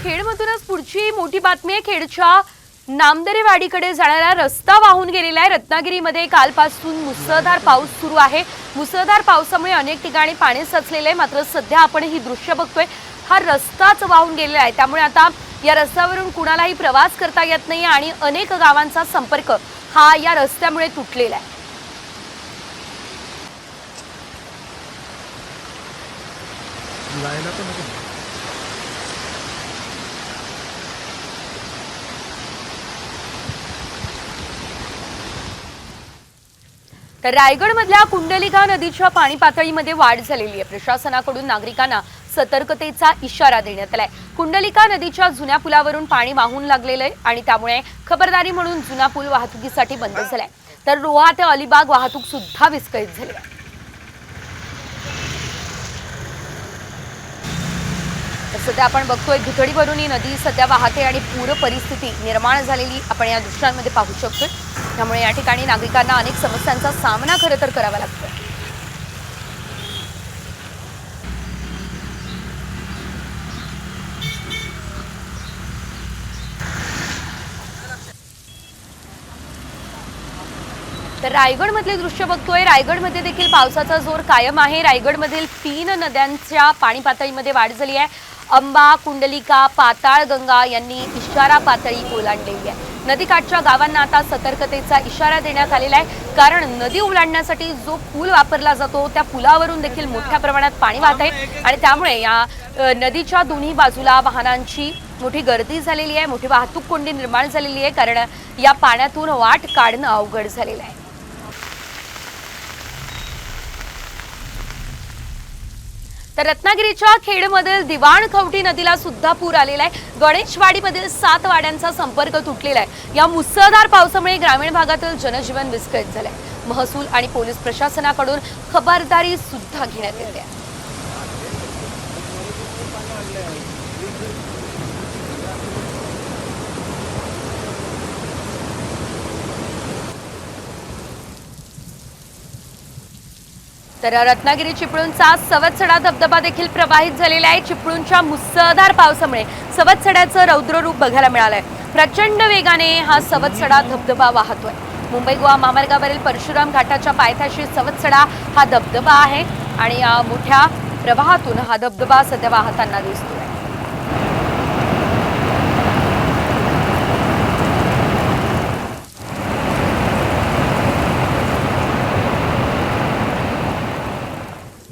खेडमधूनच पुढची मोठी बातमी आहे। खेडच्या नामदरेवाडीकडे जाणारा रस्ता वाहून गेलेला आहे। रत्नागिरीमध्ये कालपासून मुसळधार पाऊस सुरू आहे। मुसळधार पावसामुळे अनेक ठिकाणी पाणी साचलेले आहे। मात्र सध्या आपण ही दृश्य बघतोय, हा रस्ताच वाहून गेलेला आहे। त्यामुळे आता या रस्त्यावरून कुणालाही प्रवास करता येत नाही आणि अनेक गावांचा संपर्क हा या रस्त्यामुळे तुटलेला आहे। तर रायगडमधल्या कुंडलिका नदीच्या पाणी पातळीमध्ये वाढ झालेली आहे। प्रशासनाकडून नागरिकांना सतर्कतेचा इशारा देण्यात आलाय। कुंडलिका नदीच्या जुन्या पुलावरून पाणी वाहून लागलेलं आहे आणि त्यामुळे खबरदारी म्हणून जुना पूल वाहतुकीसाठी बंद झालाय। तर रोहा ते अलिबाग वाहतूक सुद्धा विस्कळीत झाली आहे। सध्या आपण बघतोय घुतडीवरून ही नदी सध्या वाहते आणि पूर परिस्थिती निर्माण झालेली आपण या दृश्यांमध्ये पाहू शकतोय। त्यामुळे या ठिकाणी नागरिकांना अनेक समस्यांचा सामना खरं तर करावा लागतोय। तर रायगडमधले दृश्य बघतोय, रायगडमध्ये देखील पावसाचा जोर कायम आहे। रायगडमधील 3 नद्यांच्या पाणी पातळीमध्ये वाढ झाली आहे। अंबा, कुंडलिका, पाताळगंगा यांनी इशारा पातळी ओलांडलेली आहे। नदीकाठच्या गावांना आता सतर्कतेचा इशारा देण्यात आलेला आहे, कारण नदी ओलांडण्यासाठी जो पूल वापरला जातो त्या पुलावरून देखील मोठ्या प्रमाणात पाणी वाहत आहे आणि त्यामुळे या नदीच्या दोन्ही बाजूला वाहनांची मोठी गर्दी झालेली आहे, मोठी वाहतूक कोंडी निर्माण झालेली आहे, कारण या पाण्यातून वाट काढणं अवघड झालेलं आहे। तर रत्नागिरीच्या खेडमधील दिवाणखवटी नदीला सुद्धा पूर आलेला आहे। गणेशवाडीमधील 7 वाड्यांचा संपर्क तुटलेला आहे। या मुसळधार पावसामुळे ग्रामीण भागातील जनजीवन विस्कळीत झाले आहे। महसूल आणि पोलीस प्रशासनाकडून खबरदारी सुद्धा घेण्यात येते आहे। तर रत्नागिरी चिपळूणचा सवत्सडा धबधबा देखील प्रवाहित झालेला आहे। चिपळूणच्या मुसळधार पावसामुळे सवत्सड्याचं रौद्र रूप बघायला मिळालंय। प्रचंड वेगाने हा सवत्सडा धबधबा वाहतोय। मुंबई गोवा महामार्गावरील परशुराम घाटाच्या पायथ्याशी सवत्सडा हा धबधबा आहे आणि मोठ्या प्रवाहातून हा धबधबा सध्या वाहताना दिसतोय।